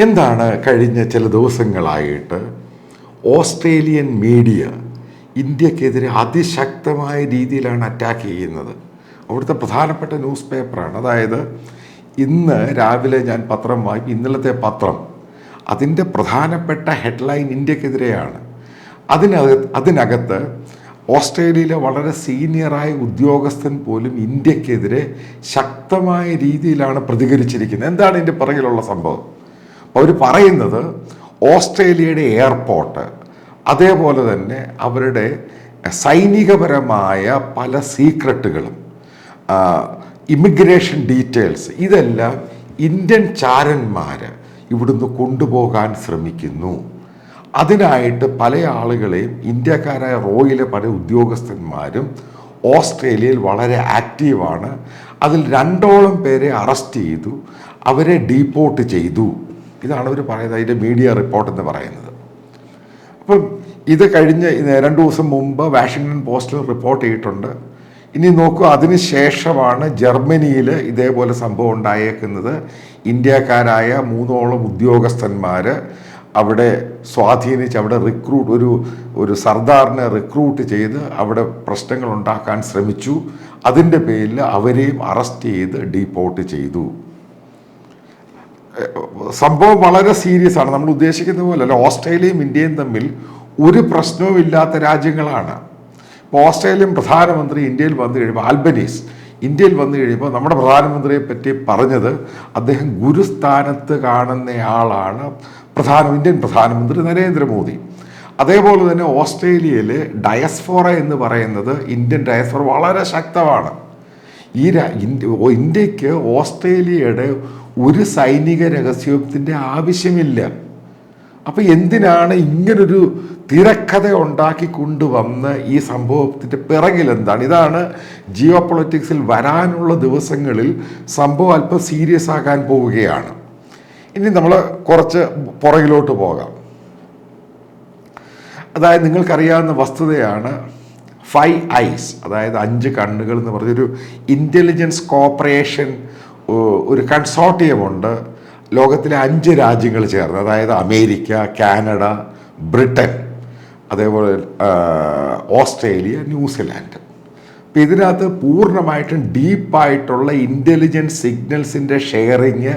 എന്താണ് കഴിഞ്ഞ ചില ദിവസങ്ങളായിട്ട് ഓസ്ട്രേലിയൻ മീഡിയ ഇന്ത്യക്കെതിരെ അതിശക്തമായ രീതിയിലാണ് അറ്റാക്ക് ചെയ്യുന്നത്? അവിടുത്തെ പ്രധാനപ്പെട്ട ന്യൂസ് പേപ്പറാണ്. അതായത് ഇന്ന് രാവിലെ ഞാൻ പത്രം വായിക്കും, ഇന്നലത്തെ പത്രം, അതിൻ്റെ പ്രധാനപ്പെട്ട ഹെഡ്ലൈൻ ഇന്ത്യക്കെതിരെയാണ്. അതിനകത്ത് ഓസ്ട്രേലിയയിലെ വളരെ സീനിയറായ ഉദ്യോഗസ്ഥൻ പോലും ഇന്ത്യക്കെതിരെ ശക്തമായ രീതിയിലാണ് പ്രതികരിച്ചിരിക്കുന്നത്. എന്താണ് ഇതിൻ്റെ പിറകിലുള്ള സംഭവം? അവർ പറയുന്നത് ഓസ്ട്രേലിയയുടെ എയർപോർട്ട്, അതേപോലെ തന്നെ അവരുടെ സൈനികപരമായ പല സീക്രട്ടുകളും, ഇമിഗ്രേഷൻ ഡീറ്റെയിൽസ്, ഇതെല്ലാം ഇന്ത്യൻ ചാരന്മാർ ഇവിടുന്ന് കൊണ്ടുപോകാൻ ശ്രമിക്കുന്നു. അതിനായിട്ട് പല ആളുകളെയും, ഇന്ത്യക്കാരായ റോയിലെ പല ഉദ്യോഗസ്ഥന്മാരും ഓസ്ട്രേലിയയിൽ വളരെ ആക്റ്റീവാണ്. അതിൽ 2ഓളം പേരെ അറസ്റ്റ് ചെയ്തു, അവരെ ഡീപ്പോർട്ട് ചെയ്തു. ഇതാണ് അവർ പറയുന്നത്, അതിൻ്റെ മീഡിയ റിപ്പോർട്ട് എന്ന് പറയുന്നത്. അപ്പം ഇത് കഴിഞ്ഞ് 2 ദിവസം മുമ്പ് വാഷിങ്ടൺ പോസ്റ്റിൽ റിപ്പോർട്ട് ചെയ്തിട്ടുണ്ട്. ഇനി നോക്കൂ, അതിനുശേഷമാണ് ജർമ്മനിയിൽ ഇതേപോലെ സംഭവം ഉണ്ടായേക്കുന്നത്. ഇന്ത്യക്കാരായ 3ഓളം ഉദ്യോഗസ്ഥന്മാർ അവിടെ സ്വാധീനിച്ച് അവിടെ ഒരു സർദാറിനെ റിക്രൂട്ട് ചെയ്ത് അവിടെ പ്രശ്നങ്ങൾ ഉണ്ടാക്കാൻ ശ്രമിച്ചു. അതിൻ്റെ പേരിൽ അവരെയും അറസ്റ്റ് ചെയ്ത് ഡീപ്പോർട്ട് ചെയ്തു. സംഭവം വളരെ സീരിയസ് ആണ്. നമ്മൾ ഉദ്ദേശിക്കുന്ന പോലെയല്ല. ഓസ്ട്രേലിയയും ഇന്ത്യയും തമ്മിൽ ഒരു പ്രശ്നവും ഇല്ലാത്ത രാജ്യങ്ങളാണ്. ഇപ്പോൾ ഓസ്ട്രേലിയൻ പ്രധാനമന്ത്രി ഇന്ത്യയിൽ വന്നു കഴിയുമ്പോൾ, ആൽബനീസ് ഇന്ത്യയിൽ വന്നു കഴിയുമ്പോൾ നമ്മുടെ പ്രധാനമന്ത്രിയെ പറ്റി പറഞ്ഞത് അദ്ദേഹം ഗുരുസ്ഥാനത്ത് കാണുന്നയാളാണ് ഇന്ത്യൻ പ്രധാനമന്ത്രി നരേന്ദ്രമോദി. അതേപോലെ തന്നെ ഓസ്ട്രേലിയയിൽ ഡയസ്ഫോറ എന്ന് പറയുന്നത്, ഇന്ത്യൻ ഡയസ്ഫോറ വളരെ ശക്തമാണ്. ഇന്ത്യക്ക് ഓസ്ട്രേലിയയുടെ ഒരു സൈനിക രഹസ്യത്തിൻ്റെ ആവശ്യമില്ല. അപ്പോൾ എന്തിനാണ് ഇങ്ങനൊരു തിരക്കഥ ഉണ്ടാക്കി കൊണ്ടുവന്ന് ഈ സംഭവത്തിൻ്റെ പിറകിൽ എന്താണ്? ഇതാണ് ജിയോ പൊളിറ്റിക്സിൽ വരാനുള്ള ദിവസങ്ങളിൽ സംഭവം അല്പം സീരിയസ് ആകാൻ പോവുകയാണ്. ഇനി നമ്മൾ കുറച്ച് പുറകിലോട്ട് പോകാം. അതായത് നിങ്ങൾക്കറിയാവുന്ന വസ്തുതയാണ് 5 eyes, അതായത് 5 കണ്ണുകൾ എന്ന് പറഞ്ഞൊരു ഇൻ്റലിജൻസ് കോർപ്പറേഷൻ, ഒരു കൺസോർട്ടിയമുണ്ട്. ലോകത്തിലെ 5 രാജ്യങ്ങൾ ചേർന്ന്, അതായത് അമേരിക്ക, കാനഡ, ബ്രിട്ടൻ, അതേപോലെ ഓസ്ട്രേലിയ, ന്യൂസിലാൻഡ്. അപ്പം ഇതിനകത്ത് പൂർണ്ണമായിട്ടും ഡീപ്പായിട്ടുള്ള ഇൻ്റലിജൻസ് സിഗ്നൽസിൻ്റെ ഷെയറിങ്,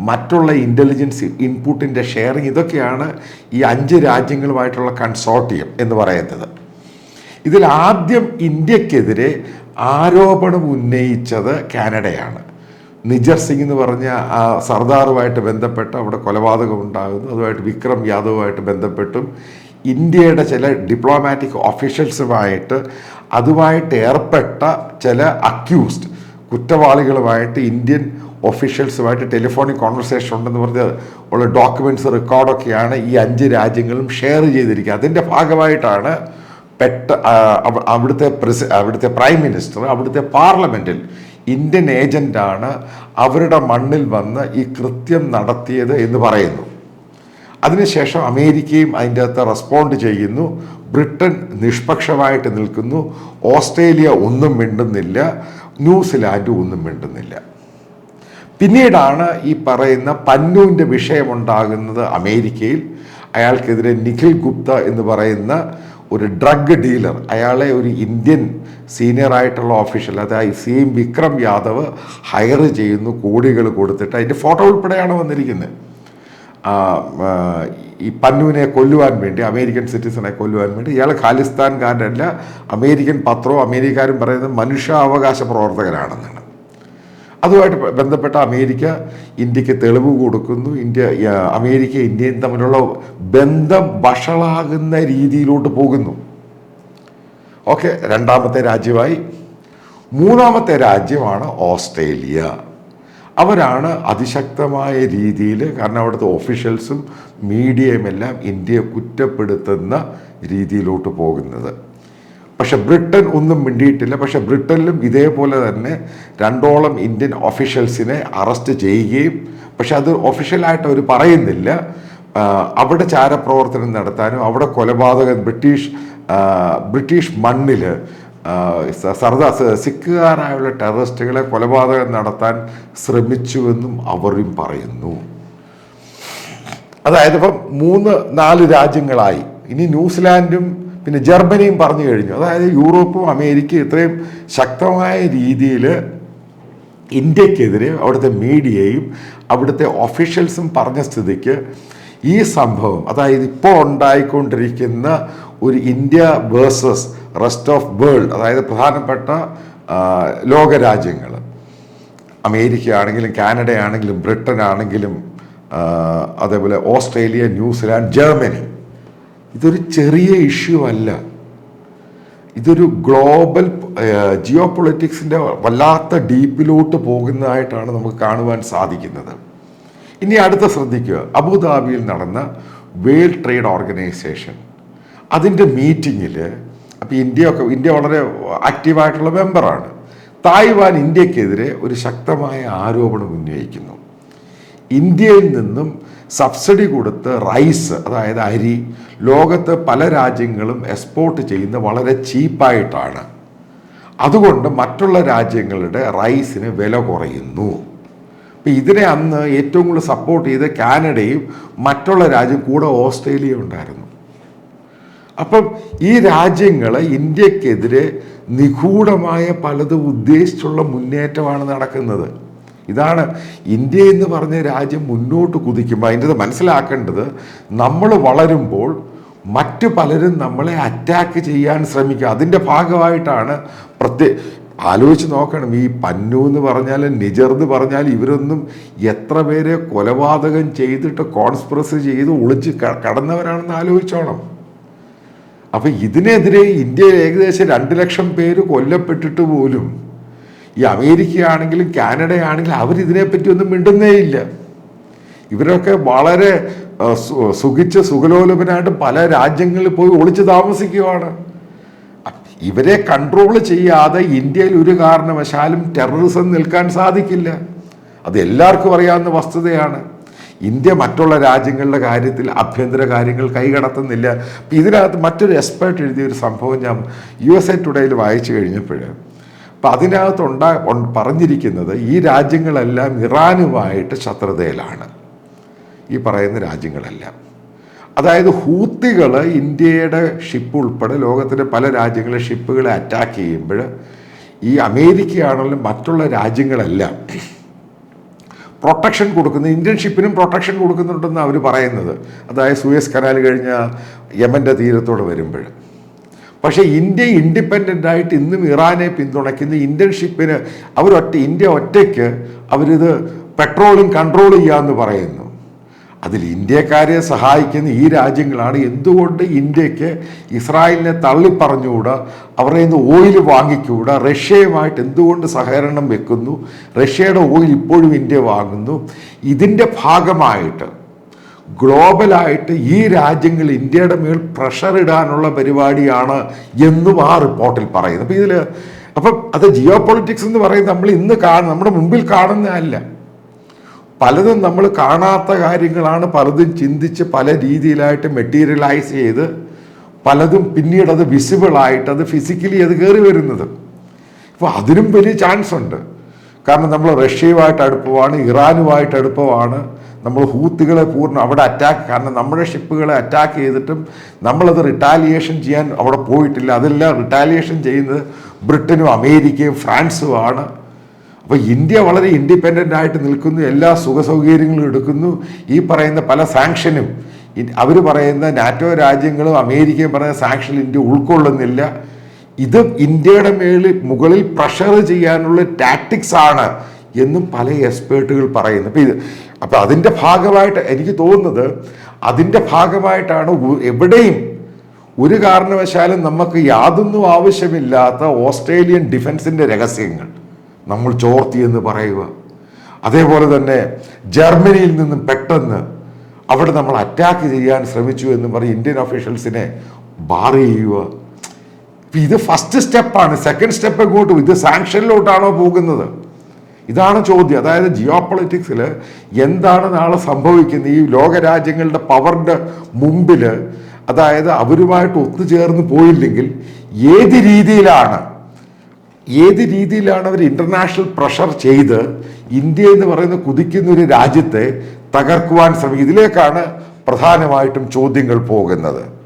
മറ്റുള്ള ഇൻ്റലിജൻസ് ഇൻപുട്ടിൻ്റെ ഷെയറിങ്, ഇതൊക്കെയാണ് ഈ 5 രാജ്യങ്ങളുമായിട്ടുള്ള കൺസോർട്ടിയം എന്ന് പറയുന്നത്. ഇതിൽ ആദ്യം ഇന്ത്യക്കെതിരെ ആരോപണം ഉന്നയിച്ചത് കാനഡയാണ്. നിജർ സിംഗ് എന്ന് പറഞ്ഞ ആ സർദാറുമായിട്ട് ബന്ധപ്പെട്ട് അവിടെ കൊലപാതകം ഉണ്ടാകുന്നു. അതുമായിട്ട് വിക്രം യാദവുമായിട്ട് ബന്ധപ്പെട്ടും ഇന്ത്യയുടെ ചില ഡിപ്ലോമാറ്റിക് ഓഫീഷ്യൽസുമായിട്ട് അതുമായിട്ട് ഏർപ്പെട്ട ചില അക്യൂസ്ഡ് കുറ്റവാളികളുമായിട്ട് ഇന്ത്യൻ ഒഫീഷ്യൽസുമായിട്ട് ടെലിഫോണിക് കോൺവെർസേഷൻ ഉണ്ടെന്ന് പറഞ്ഞ് ഉള്ള ഡോക്യുമെൻറ്റ്സ്, റെക്കോർഡൊക്കെയാണ് ഈ 5 രാജ്യങ്ങളും ഷെയർ ചെയ്തിരിക്കുക. അതിൻ്റെ ഭാഗമായിട്ടാണ് അവിടുത്തെ പ്രൈം മിനിസ്റ്റർ അവിടുത്തെ പാർലമെൻറ്റിൽ ഇന്ത്യൻ ഏജൻ്റാണ് അവരുടെ മണ്ണിൽ വന്ന് ഈ കൃത്യം നടത്തിയത് എന്ന് പറയുന്നു. അതിനുശേഷം അമേരിക്കയും അതിൻ്റെ അകത്ത് റെസ്പോണ്ട് ചെയ്യുന്നു. ബ്രിട്ടൻ നിഷ്പക്ഷമായിട്ട് നിൽക്കുന്നു. ഓസ്ട്രേലിയ ഒന്നും മിണ്ടുന്നില്ല. ന്യൂസിലാൻഡ് ഒന്നും മിണ്ടുന്നില്ല. പിന്നീടാണ് ഈ പറയുന്ന പന്നുവിൻ്റെ വിഷയമുണ്ടാകുന്നത് അമേരിക്കയിൽ. അയാൾക്കെതിരെ നിഖിൽ ഗുപ്ത എന്ന് പറയുന്ന ഒരു ഡ്രഗ് ഡീലർ, അയാളെ ഒരു ഇന്ത്യൻ സീനിയറായിട്ടുള്ള ഓഫീഷ്യൽ, അതായത് സെയിം വിക്രം യാദവ് ഹയർ ചെയ്യുന്നു കോടികൾ കൊടുത്തിട്ട്. അതിൻ്റെ ഫോട്ടോ ഉൾപ്പെടെയാണ് വന്നിരിക്കുന്നത്. ഈ പന്നുവിനെ കൊല്ലുവാൻ വേണ്ടി, അമേരിക്കൻ സിറ്റിസനെ കൊല്ലുവാൻ വേണ്ടി. ഇയാൾ ഖാലിസ്ഥാൻകാരനല്ല. അമേരിക്കൻ പത്രവും അമേരിക്കാരും പറയുന്നത് മനുഷ്യാവകാശ പ്രവർത്തകരാണെന്നാണ്. അതുമായിട്ട് ബന്ധപ്പെട്ട അമേരിക്ക ഇന്ത്യക്ക് തെളിവ് കൊടുക്കുന്നു. അമേരിക്ക ഇന്ത്യയും തമ്മിലുള്ള ബന്ധം വഷളാകുന്ന രീതിയിലോട്ട് പോകുന്നു. ഓക്കെ, 2ാമത്തെ രാജ്യമായി. 3ാമത്തെ രാജ്യമാണ് ഓസ്ട്രേലിയ. അവരാണ് അതിശക്തമായ രീതിയിൽ, കാരണം അവിടുത്തെ ഓഫീഷ്യൽസും മീഡിയയും എല്ലാം ഇന്ത്യയെ കുറ്റപ്പെടുത്തുന്ന രീതിയിലോട്ട് പോകുന്നത്. പക്ഷെ ബ്രിട്ടൻ ഒന്നും മിണ്ടിയിട്ടില്ല. പക്ഷെ ബ്രിട്ടനിലും ഇതേപോലെ തന്നെ 2ഓളം ഇന്ത്യൻ ഒഫീഷ്യൽസിനെ അറസ്റ്റ് ചെയ്യുകയും, പക്ഷെ അത് ഒഫീഷ്യലായിട്ട് അവർ പറയുന്നില്ല. അവിടെ ചാരപ്രവർത്തനം നടത്താനും അവിടെ കൊലപാതകം ബ്രിട്ടീഷ് മണ്ണിൽ സിഖുകാരായുള്ള ടെററിസ്റ്റുകളെ കൊലപാതകം നടത്താൻ ശ്രമിച്ചുവെന്നും അവരും പറയുന്നു. അതായത് ഇപ്പം 3-4 രാജ്യങ്ങളായി. ഇനി ന്യൂസിലാൻഡും പിന്നെ ജർമ്മനിയും പറഞ്ഞു കഴിഞ്ഞു. അതായത് യൂറോപ്പും അമേരിക്കയും ഇത്രയും ശക്തമായ രീതിയിൽ ഇന്ത്യക്കെതിരെ അവിടുത്തെ മീഡിയയും അവിടുത്തെ ഒഫീഷ്യൽസും പറഞ്ഞ സ്ഥിതിക്ക് ഈ സംഭവം, അതായത് ഇപ്പോൾ ഉണ്ടായിക്കൊണ്ടിരിക്കുന്ന ഒരു India versus rest of world, അതായത് പ്രധാനപ്പെട്ട ലോകരാജ്യങ്ങൾ, അമേരിക്ക ആണെങ്കിലും കാനഡ ആണെങ്കിലും ബ്രിട്ടൻ ആണെങ്കിലും അതേപോലെ ഓസ്ട്രേലിയ, ന്യൂസിലാൻഡ്, ജർമ്മനി, ഇതൊരു ചെറിയ ഇഷ്യൂ അല്ല. ഇതൊരു ഗ്ലോബൽ ജിയോ പൊളിറ്റിക്സിൻ്റെ വല്ലാത്ത ഡീപ്പിലോട്ട് പോകുന്നതായിട്ടാണ് നമുക്ക് കാണുവാൻ സാധിക്കുന്നത്. ഇനി അടുത്ത ശ്രദ്ധിക്കുക, അബുദാബിയിൽ നടന്ന വേൾഡ് ട്രേഡ് ഓർഗനൈസേഷൻ അതിൻ്റെ മീറ്റിങ്ങിൽ, അപ്പോൾ ഇന്ത്യ വളരെ ആക്റ്റീവായിട്ടുള്ള മെമ്പറാണ്. തായ്വാൻ ഇന്ത്യക്കെതിരെ ഒരു ശക്തമായ ആരോപണം ഉന്നയിക്കുന്നു. ഇന്ത്യയിൽ നിന്നും സബ്സിഡി കൊടുത്ത് റൈസ്, അതായത് അരി, ലോകത്ത് പല രാജ്യങ്ങളും എക്സ്പോർട്ട് ചെയ്യുന്ന വളരെ ചീപ്പായിട്ടാണ്. അതുകൊണ്ട് മറ്റുള്ള രാജ്യങ്ങളുടെ റൈസിന് വില കുറയുന്നു. അപ്പം ഇതിനെ അന്ന് ഏറ്റവും കൂടുതൽ സപ്പോർട്ട് ചെയ്ത് കാനഡയും മറ്റുള്ള രാജ്യം കൂടെ ഓസ്ട്രേലിയ ഉണ്ടായിരുന്നു. അപ്പം ഈ രാജ്യങ്ങൾ ഇന്ത്യക്കെതിരെ നിഗൂഢമായ പലതും ഉദ്ദേശിച്ചുള്ള മുന്നേറ്റമാണ് നടക്കുന്നത്. ഇതാണ് ഇന്ത്യ എന്ന് പറഞ്ഞ രാജ്യം മുന്നോട്ട് കുതിക്കുമ്പോൾ അതിൻ്റെ മനസ്സിലാക്കേണ്ടത്, നമ്മൾ വളരുമ്പോൾ മറ്റു പലരും നമ്മളെ അറ്റാക്ക് ചെയ്യാൻ ശ്രമിക്കുക. അതിൻ്റെ ഭാഗമായിട്ടാണ് ആലോചിച്ച് നോക്കണം, ഈ പന്നു എന്ന് പറഞ്ഞാലും നിജർ എന്ന് പറഞ്ഞാലും ഇവരൊന്നും എത്ര പേരെ കൊലപാതകം ചെയ്തിട്ട് കോൺസ്പിറസി ചെയ്ത് ഒളിച്ച് കടന്നവരാണെന്ന് ആലോചിച്ചോണം. അപ്പം ഇതിനെതിരെ ഇന്ത്യയിൽ ഏകദേശം 2 ലക്ഷം പേര് കൊല്ലപ്പെട്ടിട്ട് പോലും ഈ അമേരിക്കയാണെങ്കിലും കാനഡയാണെങ്കിലും അവരിതിനെപ്പറ്റി ഒന്നും മിണ്ടുന്നേ ഇല്ല. ഇവരൊക്കെ വളരെ സുഖലോലുപനായിട്ട് പല രാജ്യങ്ങളിൽ പോയി ഒളിച്ച് താമസിക്കുകയാണ്. ഇവരെ കൺട്രോൾ ചെയ്യാതെ ഇന്ത്യയിൽ ഒരു കാരണവശാലും ടെററിസം നിൽക്കാൻ സാധിക്കില്ല. അത് എല്ലാവർക്കും അറിയാവുന്ന വസ്തുതയാണ്. ഇന്ത്യ മറ്റുള്ള രാജ്യങ്ങളുടെ കാര്യത്തിൽ ആഭ്യന്തര കാര്യങ്ങൾ കൈകടത്തുന്നില്ല. ഇതിനകത്ത് മറ്റൊരു എക്സ്പേർട്ട് എഴുതിയൊരു സംഭവം ഞാൻ USA ടുഡേയിൽ വായിച്ചു കഴിഞ്ഞപ്പോൾ, അപ്പം അതിനകത്ത് പറഞ്ഞിരിക്കുന്നത് ഈ രാജ്യങ്ങളെല്ലാം ഇറാനുമായിട്ട് ശത്രുതയിലാണ്. ഈ പറയുന്ന രാജ്യങ്ങളെല്ലാം, അതായത് ഹൂത്തികൾ ഇന്ത്യയുടെ ഷിപ്പ് ഉൾപ്പെടെ ലോകത്തിലെ പല രാജ്യങ്ങളെ ഷിപ്പുകളെ അറ്റാക്ക് ചെയ്യുമ്പോൾ ഈ അമേരിക്കയാണെങ്കിലും മറ്റുള്ള രാജ്യങ്ങളെല്ലാം പ്രൊട്ടക്ഷൻ കൊടുക്കുന്നത്, ഇന്ത്യൻ ഷിപ്പിനും പ്രൊട്ടക്ഷൻ കൊടുക്കുന്നുണ്ടെന്ന് അവർ പറയുന്നത്. അതായത് സൂയസ് കനാൽ കഴിഞ്ഞ യമൻ്റെ തീരത്തോടെ വരുമ്പോൾ. പക്ഷേ ഇന്ത്യ ഇൻഡിപെൻഡൻ്റ് ആയിട്ട് ഇന്നും ഇറാനെ പിന്തുണയ്ക്കുന്ന ഇന്ത്യൻ ഷിപ്പിന് ഇന്ത്യ ഒറ്റയ്ക്ക് അവരിത് പെട്രോളിംഗ് കൺട്രോൾ ചെയ്യാമെന്ന് പറയുന്നു. അതിൽ ഇന്ത്യക്കാരെ സഹായിക്കുന്ന ഈ രാജ്യങ്ങളാണ്. എന്തുകൊണ്ട് ഇന്ത്യക്ക് ഇസ്രായേലിനെ തള്ളിപ്പറഞ്ഞുകൂടാ, അവരുടെ നിന്ന് ഓയിൽ വാങ്ങിക്കൂടാ, റഷ്യയുമായിട്ട് എന്തുകൊണ്ട് സഹകരണം വെക്കുന്നു, റഷ്യയുടെ ഓയിൽ ഇപ്പോഴും ഇന്ത്യ വാങ്ങുന്നു. ഇതിൻ്റെ ഭാഗമായിട്ട് ഗ്ലോബലായിട്ട് ഈ രാജ്യങ്ങൾ ഇന്ത്യയുടെ മേൽ പ്രഷർ ഇടാനുള്ള പരിപാടിയാണ് എന്നും ആ റിപ്പോർട്ടിൽ പറയുന്നത്. അപ്പം അത് ജിയോ പൊളിറ്റിക്സ് എന്ന് പറയുന്നത് നമ്മൾ ഇന്ന് നമ്മുടെ മുമ്പിൽ കാണുന്നതല്ല. പലതും നമ്മൾ കാണാത്ത കാര്യങ്ങളാണ്. പലതും ചിന്തിച്ച് പല രീതിയിലായിട്ട് മെറ്റീരിയലൈസ് ചെയ്ത് പലതും പിന്നീട് അത് വിസിബിളായിട്ട് അത് ഫിസിക്കലി അത് കയറി വരുന്നത്. ഇപ്പോൾ അതിനും വലിയ ചാൻസ് ഉണ്ട്. കാരണം നമ്മൾ റഷ്യയുമായിട്ട് അടുപ്പമാണ്, ഇറാനുമായിട്ട് അടുപ്പമാണ്. നമ്മൾ ഹൂത്തികളെ അവിടെ അറ്റാക്ക്, കാരണം നമ്മുടെ ഷിപ്പുകളെ അറ്റാക്ക് ചെയ്തിട്ടും നമ്മളത് റിട്ടാലിയേഷൻ ചെയ്യാൻ അവിടെ പോയിട്ടില്ല. അതെല്ലാം റിട്ടാലിയേഷൻ ചെയ്യുന്നത് ബ്രിട്ടനും അമേരിക്കയും ഫ്രാൻസുമാണ്. അപ്പോൾ ഇന്ത്യ വളരെ ഇൻഡിപെൻഡൻ്റ് ആയിട്ട് നിൽക്കുന്നു, എല്ലാ സുഖസൗകര്യങ്ങളും എടുക്കുന്നു. ഈ പറയുന്ന പല സാങ്ഷനും അവർ പറയുന്ന നാറ്റോ രാജ്യങ്ങളും അമേരിക്കയും പറയുന്ന സാങ്ഷൻ ഇന്ത്യ ഉൾക്കൊള്ളുന്നില്ല. ഇത് ഇന്ത്യയുടെ മുകളിൽ പ്രഷർ ചെയ്യാനുള്ള ടാക്ടിക്സ് ആണ് എന്നും പല എക്സ്പേർട്ടുകൾ പറയുന്നു. അപ്പോൾ അതിൻ്റെ ഭാഗമായിട്ട് എനിക്ക് തോന്നുന്നത്, അതിൻ്റെ ഭാഗമായിട്ടാണ് എവിടെയും ഒരു കാരണവശാലും നമുക്ക് യാതൊന്നും ആവശ്യമില്ലാത്ത ഓസ്ട്രേലിയൻ ഡിഫൻസിൻ്റെ രഹസ്യങ്ങൾ നമ്മൾ ചോർത്തിയെന്ന് പറയുക. അതേപോലെ തന്നെ ജർമ്മനിയിൽ നിന്നും പെട്ടെന്ന് അവിടെ നമ്മൾ അറ്റാക്ക് ചെയ്യാൻ ശ്രമിച്ചു എന്ന് പറഞ്ഞ് ഇന്ത്യൻ ഒഫീഷ്യൽസിനെ ബാർ ചെയ്യുക. ഇത് ഫസ്റ്റ് സ്റ്റെപ്പാണ്. സെക്കൻഡ് സ്റ്റെപ്പ് എങ്ങോട്ടും, ഇത് സാങ്ഷനിലോട്ടാണോ പോകുന്നത്? ഇതാണ് ചോദ്യം. അതായത് ജിയോ പൊളിറ്റിക്സിൽ എന്താണ് നാളെ സംഭവിക്കുന്നത് ഈ ലോകരാജ്യങ്ങളുടെ പവറിൻ്റെ മുമ്പിൽ? അതായത് അവരുമായിട്ട് ഒത്തുചേർന്ന് പോയില്ലെങ്കിൽ ഏത് രീതിയിലാണ് അവർ ഇൻ്റർനാഷണൽ പ്രഷർ ചെയ്ത് ഇന്ത്യ എന്ന് പറയുന്ന കുതിക്കുന്ന ഒരു രാജ്യത്തെ തകർക്കുവാൻ ശ്രമിക്കും. ഇതിലേക്കാണ് പ്രധാനമായിട്ടും ചോദ്യങ്ങൾ പോകുന്നത്.